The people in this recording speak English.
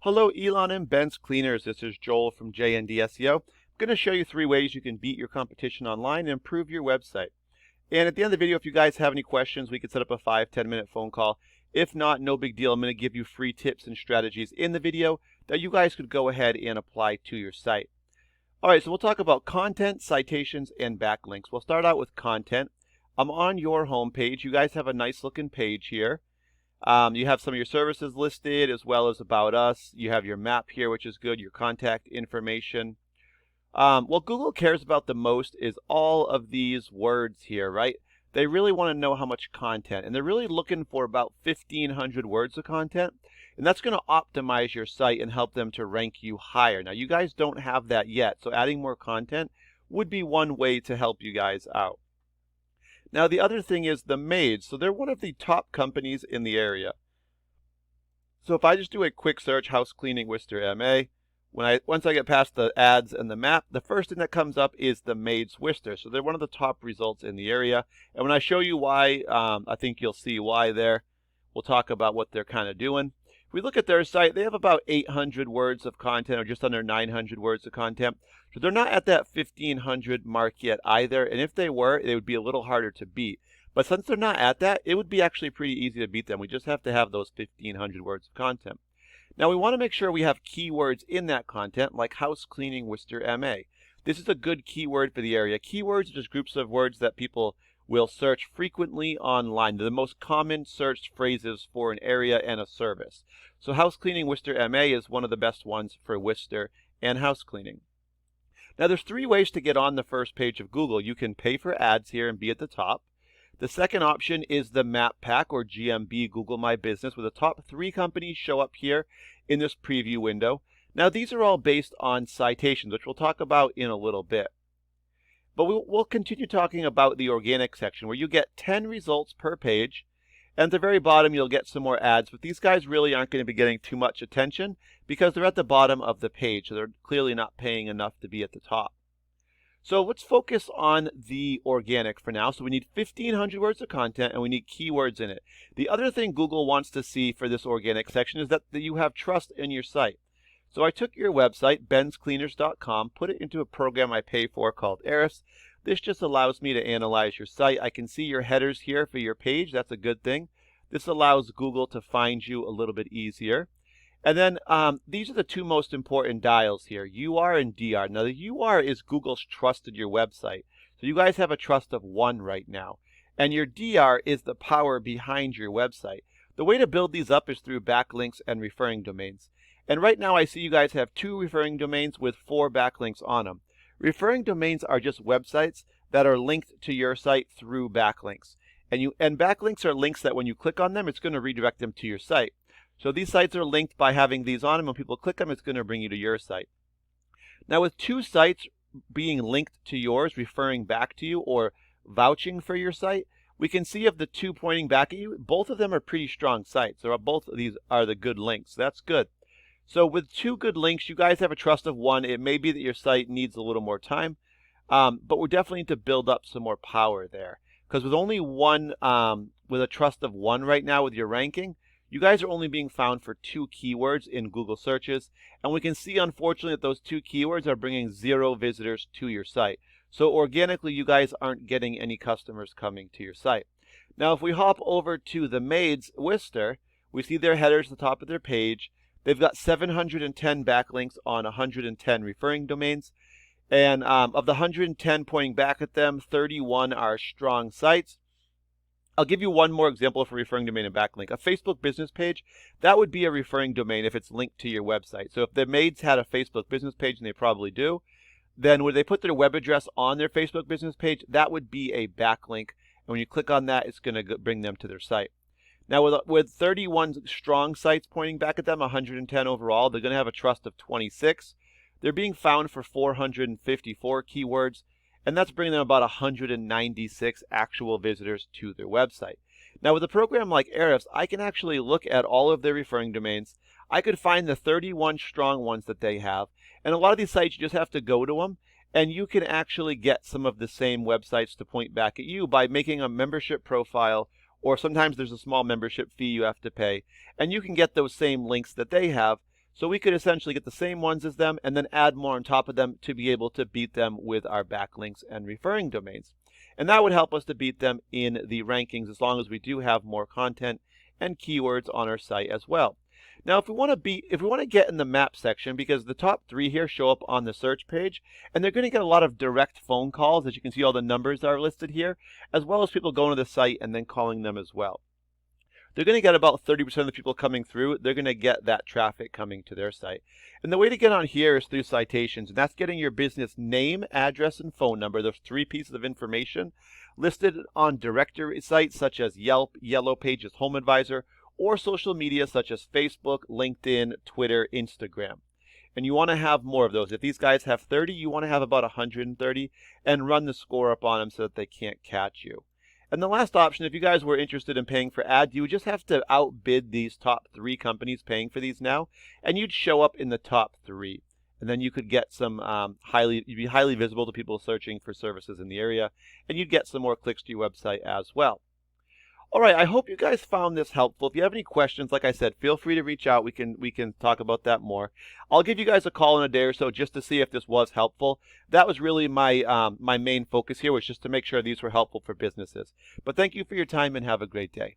Hello, Ellan Benz Cleaners. This is Joel from JND SEO. I'm going to show you 3 ways you can beat your competition online and improve your website. And at the end of the video, if you guys have any questions, we could set up a 5-10 minute phone call. If not, no big deal. I'm going to give you free tips and strategies in the video that you guys could go ahead and apply to your site. All right, so we'll talk about content, citations, and backlinks. We'll start out with content. I'm on your home page. You guys have a nice looking page here. You have some of your services listed as well as about us. You have your map here, which is good, your contact information. What Google cares about the most is all of these words here, right? They really want to know how much content, and they're really looking for about 1,500 words of content, and that's going to optimize your site and help them to rank you higher. Now, you guys don't have that yet, so adding more content would be one way to help you guys out. Now, the other thing is the maids. So they're one of the top companies in the area. So if I just do a quick search, house cleaning Worcester MA, once I get past the ads and the map, the first thing that comes up is the maids Worcester. So they're one of the top results in the area. And when I show you why, I think you'll see why there. We'll talk about what they're kind of doing. If we look at their site, they have about 800 words of content, or just under 900 words of content. So they're not at that 1,500 mark yet either. And if they were, it would be a little harder to beat. But since they're not at that, it would be actually pretty easy to beat them. We just have to have those 1,500 words of content. Now, we want to make sure we have keywords in that content, like house cleaning Worcester MA. This is a good keyword for the area. Keywords are just groups of words that people will search frequently online. They're the most common searched phrases for an area and a service. So house cleaning Worcester MA is one of the best ones for Worcester and house cleaning. Now, there's 3 ways to get on the first page of Google. You can pay for ads here and be at the top. The second option is the Map Pack, or GMB Google My Business, where the top 3 companies show up here in this preview window. Now, these are all based on citations, which we'll talk about in a little bit. But we'll continue talking about the organic section, where you get 10 results per page. And at the very bottom, you'll get some more ads. But these guys really aren't going to be getting too much attention because they're at the bottom of the page. So they're clearly not paying enough to be at the top. So let's focus on the organic for now. So we need 1,500 words of content, and we need keywords in it. The other thing Google wants to see for this organic section is that you have trust in your site. So I took your website, benzcleaners.com, put it into a program I pay for called Ahrefs. This just allows me to analyze your site. I can see your headers here for your page. That's a good thing. This allows Google to find you a little bit easier. And then these are the 2 most important dials here, UR and DR. Now, the UR is Google's trusted your website. So you guys have a trust of 1 right now. And your DR is the power behind your website. The way to build these up is through backlinks and referring domains. And right now I see you guys have 2 referring domains with 4 backlinks on them. Referring domains are just websites that are linked to your site through backlinks. And backlinks are links that when you click on them, it's going to redirect them to your site. So these sites are linked by having these on them. When people click them, it's going to bring you to your site. Now, with 2 sites being linked to yours, referring back to you, or vouching for your site, we can see of the 2 pointing back at you, both of them are pretty strong sites. So both of these are the good links. That's good. So with 2 good links, you guys have a trust of 1. It may be that your site needs a little more time, but we definitely need to build up some more power there. Because with only 1, with a trust of 1 right now with your ranking, you guys are only being found for 2 keywords in Google searches. And we can see, unfortunately, that those 2 keywords are bringing 0 visitors to your site. So organically, you guys aren't getting any customers coming to your site. Now, if we hop over to the maids Worcester, we see their headers at the top of their page. They've got 710 backlinks on 110 referring domains. And of the 110 pointing back at them, 31 are strong sites. I'll give you one more example for referring domain and backlink. A Facebook business page, that would be a referring domain if it's linked to your website. So if the maids had a Facebook business page, and they probably do, then when they put their web address on their Facebook business page, that would be a backlink. And when you click on that, it's going to bring them to their site. Now, with 31 strong sites pointing back at them, 110 overall, they're going to have a trust of 26. They're being found for 454 keywords, and that's bringing them about 196 actual visitors to their website. Now, with a program like Ahrefs, I can actually look at all of their referring domains. I could find the 31 strong ones that they have, and a lot of these sites, you just have to go to them, and you can actually get some of the same websites to point back at you by making a membership profile, or sometimes there's a small membership fee you have to pay, and you can get those same links that they have. So we could essentially get the same ones as them and then add more on top of them to be able to beat them with our backlinks and referring domains. And that would help us to beat them in the rankings as long as we do have more content and keywords on our site as well. Now, if we want to get in the map section, because the top 3 here show up on the search page, and they're going to get a lot of direct phone calls, as you can see all the numbers are listed here, as well as people going to the site and then calling them as well. They're going to get about 30% of the people coming through. They're going to get that traffic coming to their site. And the way to get on here is through citations, and that's getting your business name, address, and phone number, those 3 pieces of information, listed on directory sites such as Yelp, Yellow Pages, Home Advisor, or social media such as Facebook, LinkedIn, Twitter, Instagram. And you want to have more of those. If these guys have 30, you want to have about 130 and run the score up on them so that they can't catch you. And the last option, if you guys were interested in paying for ads, you would just have to outbid these top 3 companies paying for these now, and you'd show up in the top 3. And then you could get some you'd be highly visible to people searching for services in the area, and you'd get some more clicks to your website as well. All right, I hope you guys found this helpful. If you have any questions, like I said, feel free to reach out. We can talk about that more. I'll give you guys a call in a day or so just to see if this was helpful. That was really my my main focus here, was just to make sure these were helpful for businesses. But thank you for your time and have a great day.